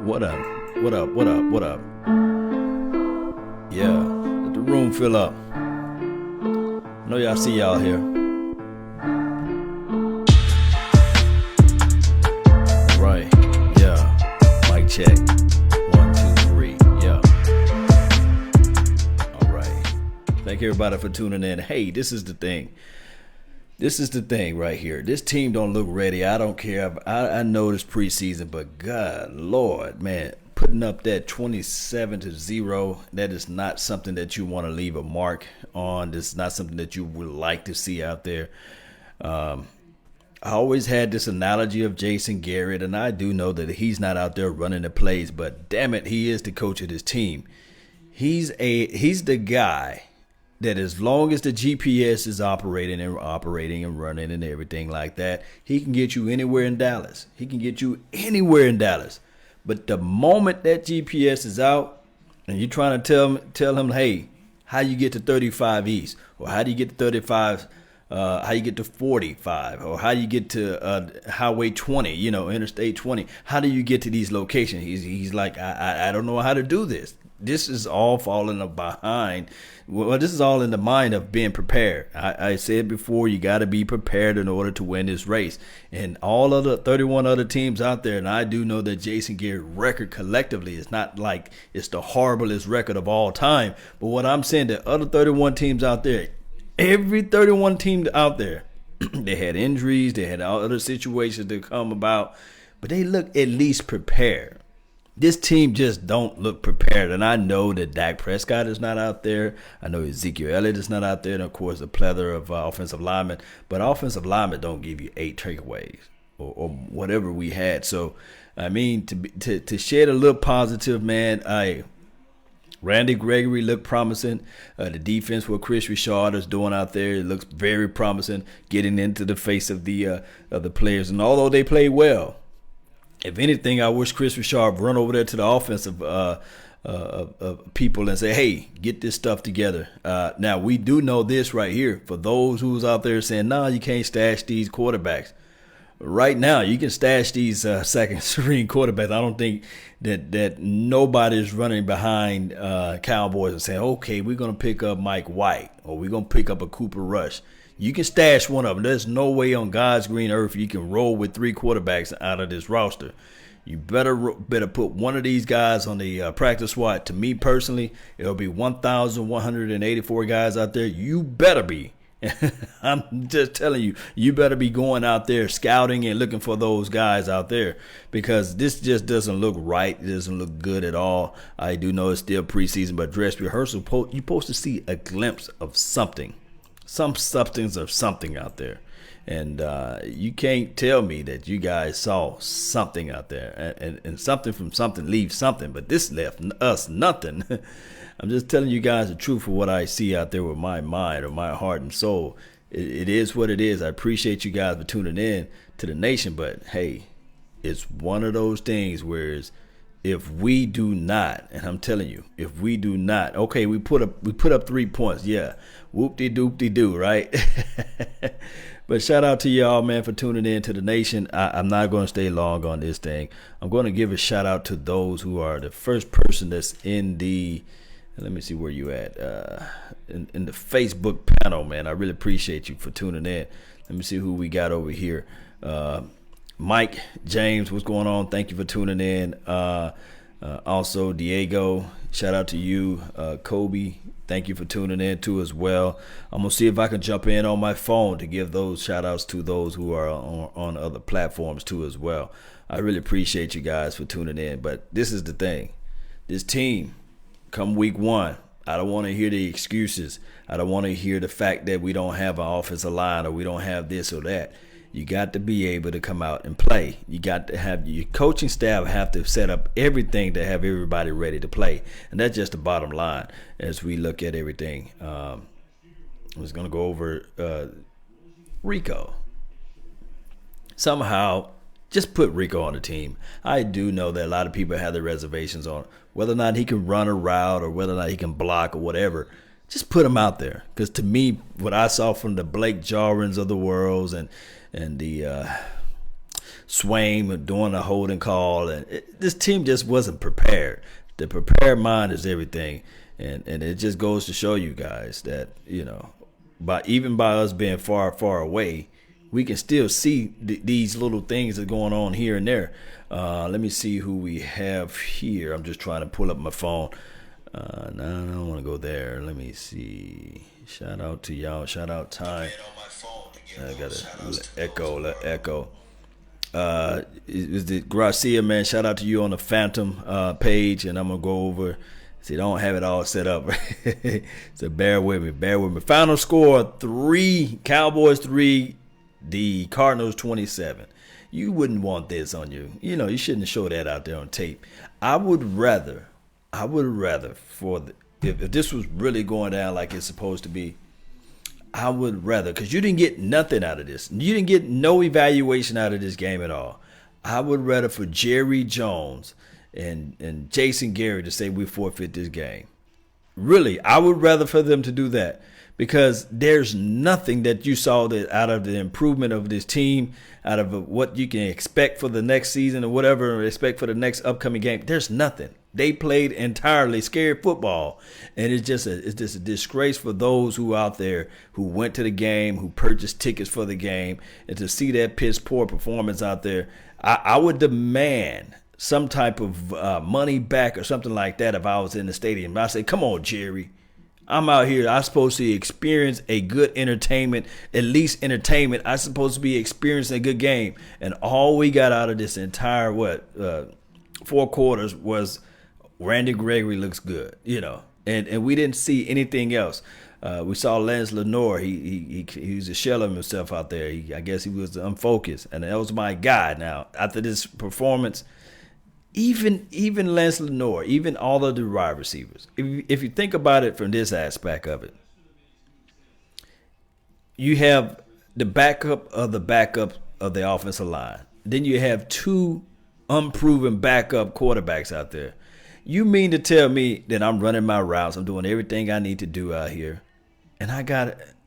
What up? What up? What up? What up? Yeah, let the room fill up. I know y'all see y'all here. Right, yeah. Mic check. 1, 2, 3. Yeah. All right. Thank everybody for tuning in. Hey, this is the thing. This is the thing right here. This team don't look ready. I don't care. I know it's preseason, but God, Lord, man, putting up that 27-0, that is not something that you want to leave a mark on. This is not something that you would like to see out there. I always had this analogy of Jason Garrett, and I do know that he's not out there running the plays, but damn it, he is the coach of this team. He's the guy that as long as the GPS is operating and running and everything like that, he can get you anywhere in Dallas. He can get you anywhere in Dallas. But the moment that GPS is out and you're trying to tell him, hey, how you get to 35 East, or how do you get to 35, how you get to 45, or how you get to Highway 20, Interstate 20, how do you get to these locations? He's like, I don't know how to do this. This is all falling behind. Well, this is all in the mind of being prepared. I said before, you got to be prepared in order to win this race. And all of the 31 other teams out there, and I do know that Jason Garrett's record collectively is not like it's the horriblest record of all time. But what I'm saying, the other 31 teams out there, every 31 team out there, they had injuries, they had other situations that come about, but they look at least prepared. This team just don't look prepared, and I know that Dak Prescott is not out there. I know Ezekiel Elliott is not out there, and of course a plethora of offensive linemen. But offensive linemen don't give you 8 takeaways or whatever we had. So, I mean, to shed a little positive, man, Randy Gregory looked promising. The defense, what Chris Richard is doing out there, it looks very promising, getting into the face of the players. And although they played well, if anything, I wish Chris Richard run over there to the offensive people and say, hey, get this stuff together. Now, we do know this right here. For those who's out there saying, no, you can't stash these quarterbacks. Right now, you can stash these second-string quarterbacks. I don't think that nobody's running behind Cowboys and saying, okay, we're going to pick up Mike White or we're going to pick up a Cooper Rush. You can stash one of them. There's no way on God's green earth you can roll with 3 quarterbacks out of this roster. You better put one of these guys on the practice squad. To me personally, it'll be 1,184 guys out there. You better be. I'm just telling you, you better be going out there scouting and looking for those guys out there, because this just doesn't look right. It doesn't look good at all. I do know it's still preseason, but dress rehearsal, you're supposed to see a glimpse of something. Some substance of something out there. And you can't tell me that you guys saw something out there. And something from something leaves something. But this left us nothing. I'm just telling you guys the truth of what I see out there with my mind or my heart and soul. It is what it is. I appreciate you guys for tuning in to the nation. But, hey, it's one of those things where if we do not, and I'm telling you, if we do not, okay, we put up 3 points, yeah, whoop-de-doop-de-doo, right? But shout out to y'all, man, for tuning in to the nation. I'm not going to stay long on this thing. I'm going to give a shout out to those who are the first person that's in the, let me see where you at, in the Facebook panel, man. I really appreciate you for tuning in. Let me see who we got over here. Mike James, what's going on? Thank you for tuning in. Also, Diego, shout out to you. Kobe, thank you for tuning in too as well. I'm going to see if I can jump in on my phone to give those shout outs to those who are on other platforms too as well. I really appreciate you guys for tuning in. But this is the thing. This team, come week 1, I don't want to hear the excuses. I don't want to hear the fact that we don't have an offensive line or we don't have this or that. You got to be able to come out and play. You got to have your coaching staff have to set up everything to have everybody ready to play. And that's just the bottom line as we look at everything. I was going to go over Rico. Somehow, just put Rico on the team. I do know that a lot of people have their reservations on whether or not he can run a route or whether or not he can block or whatever. Just put him out there. Because to me, what I saw from the Blake Jarwins of the world and the Swain doing a holding call, and this team just wasn't prepared. The prepared mind is everything, and it just goes to show you guys that even by us being far away, we can still see these little things that are going on here and there. Let me see who we have here. I'm just trying to pull up my phone. No, I don't want to go there. Let me see. Shout out to y'all. Shout out time. I got to echo. Is the Gracia, man? Shout out to you on the Phantom page, and I'm gonna go over. See, don't have it all set up. So bear with me. Final score: 3 Cowboys 3, the Cardinals 27. You wouldn't want this on you. You shouldn't show that out there on tape. I would rather if this was really going down like it's supposed to be, I would rather, because you didn't get nothing out of this. You didn't get no evaluation out of this game at all. I would rather for Jerry Jones and Jason Garrett to say we forfeit this game. Really, I would rather for them to do that, because there's nothing that you saw that out of the improvement of this team, out of what you can expect for the next season or whatever, expect for the next upcoming game. There's nothing. They played entirely scared football, and it's just a disgrace for those who out there who went to the game, who purchased tickets for the game, and to see that piss poor performance out there. I would demand some type of money back or something like that if I was in the stadium. I say, come on, Jerry. I'm out here. I'm supposed to experience a good entertainment, at least entertainment. I'm supposed to be experiencing a good game. And all we got out of this entire, 4 quarters was Randy Gregory looks good, and we didn't see anything else. We saw Lance Lenovo. He was a shell of himself out there. I guess he was unfocused, and that was my guy. Now, after this performance, even Lance Lenovo, even all of the wide receivers, if you think about it from this aspect of it, you have the backup of the offensive line. Then you have 2 unproven backup quarterbacks out there. You mean to tell me that I'm running my routes, I'm doing everything I need to do out here, and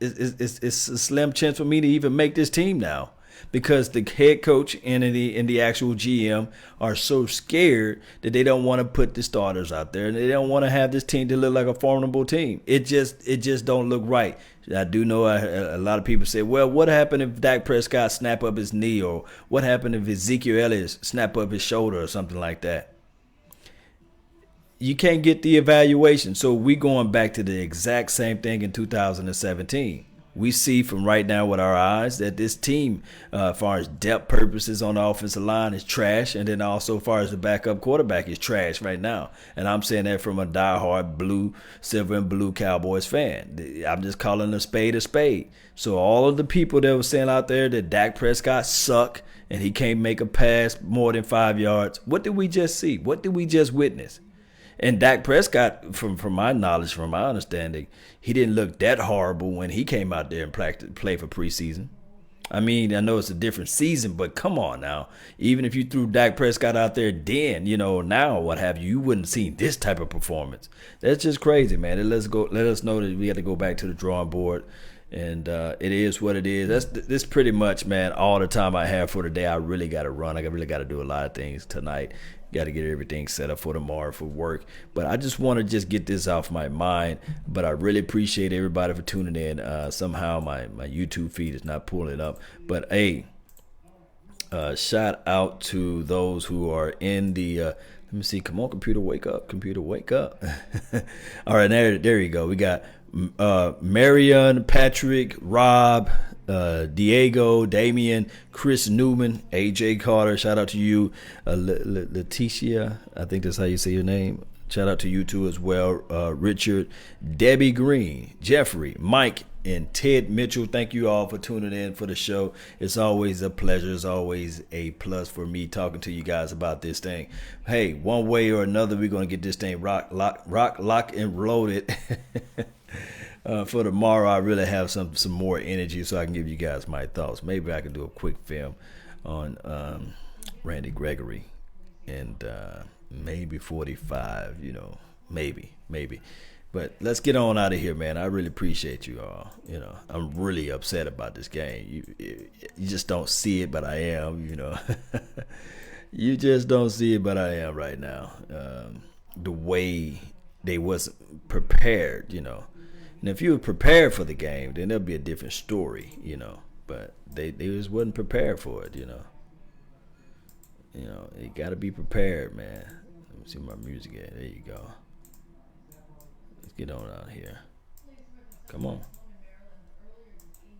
it's a slim chance for me to even make this team now, because the head coach and the actual GM are so scared that they don't want to put the starters out there, and they don't want to have this team to look like a formidable team. It just don't look right. I do know a lot of people say, well, what happened if Dak Prescott snap up his knee, or what happened if Ezekiel Elliott snap up his shoulder or something like that? You can't get the evaluation. So we going back to the exact same thing in 2017. We see from right now with our eyes that this team, as far as depth purposes on the offensive line, is trash. And then also as far as the backup quarterback is trash right now. And I'm saying that from a diehard silver and blue Cowboys fan. I'm just calling a spade a spade. So all of the people that were saying out there that Dak Prescott suck and he can't make a pass more than 5 yards, what did we just see? What did we just witness? And Dak Prescott, from my knowledge, from my understanding, he didn't look that horrible when he came out there and play for preseason. I mean, I know it's a different season, but come on now. Even if you threw Dak Prescott out there then, now what have you wouldn't see this type of performance. That's just crazy, man. Let us know that we got to go back to the drawing board. And it is what it is. This pretty much, man, all the time I have for today. I really got to run. I really got to do a lot of things tonight. Got to get everything set up for tomorrow for work. But I just want to just get this off my mind. But I really appreciate everybody for tuning in. Somehow my YouTube feed is not pulling up. But, hey, shout out to those who are in the let me see. Come on, computer, wake up. Computer, wake up. All right, there you go. We got Marion, Patrick, Rob, Diego, Damian, Chris Newman, AJ Carter. Shout out to you, Leticia. I think that's how you say your name. Shout out to you too as well. Richard, Debbie Green, Jeffrey, Mike, and Ted Mitchell. Thank you all for tuning in for the show. It's always a pleasure. It's always a plus for me talking to you guys about this thing. Hey, one way or another, we're going to get this thing rock, lock, and loaded. For tomorrow, I really have some more energy so I can give you guys my thoughts. Maybe I can do a quick film on Randy Gregory and maybe 45, maybe. But let's get on out of here, man. I really appreciate you all. I'm really upset about this game. You just don't see it, but I am. You just don't see it, but I am right now. The way they wasn't prepared. And if you were prepared for the game, then there'll be a different story. But they just wasn't prepared for it. You got to be prepared, man. Let me see my music at. There you go. Let's get on out here. Come on.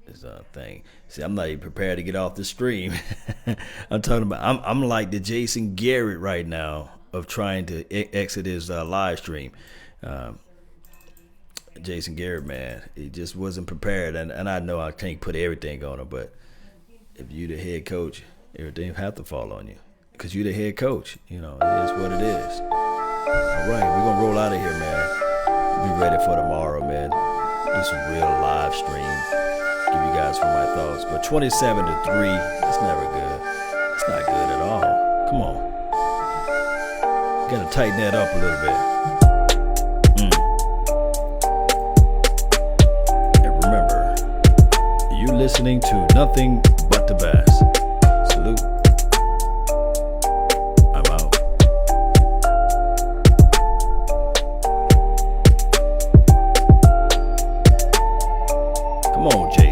This thing. See, I'm not even prepared to get off the stream. I'm talking about. I'm like the Jason Garrett right now of trying to exit his live stream. Jason Garrett, man, he just wasn't prepared, and I know I can't put everything on him, but if you the head coach, everything have to fall on you because you the head coach. It is what it is. All right, we're gonna roll out of here, man. Be ready for tomorrow, man. Do some real live stream. Give you guys some of my thoughts. But 27-3, that's never good. It's not good at all. Come on. Gotta tighten that up a little bit. And remember, you're listening to nothing but the best. Salute. I'm out. Come on, Jay.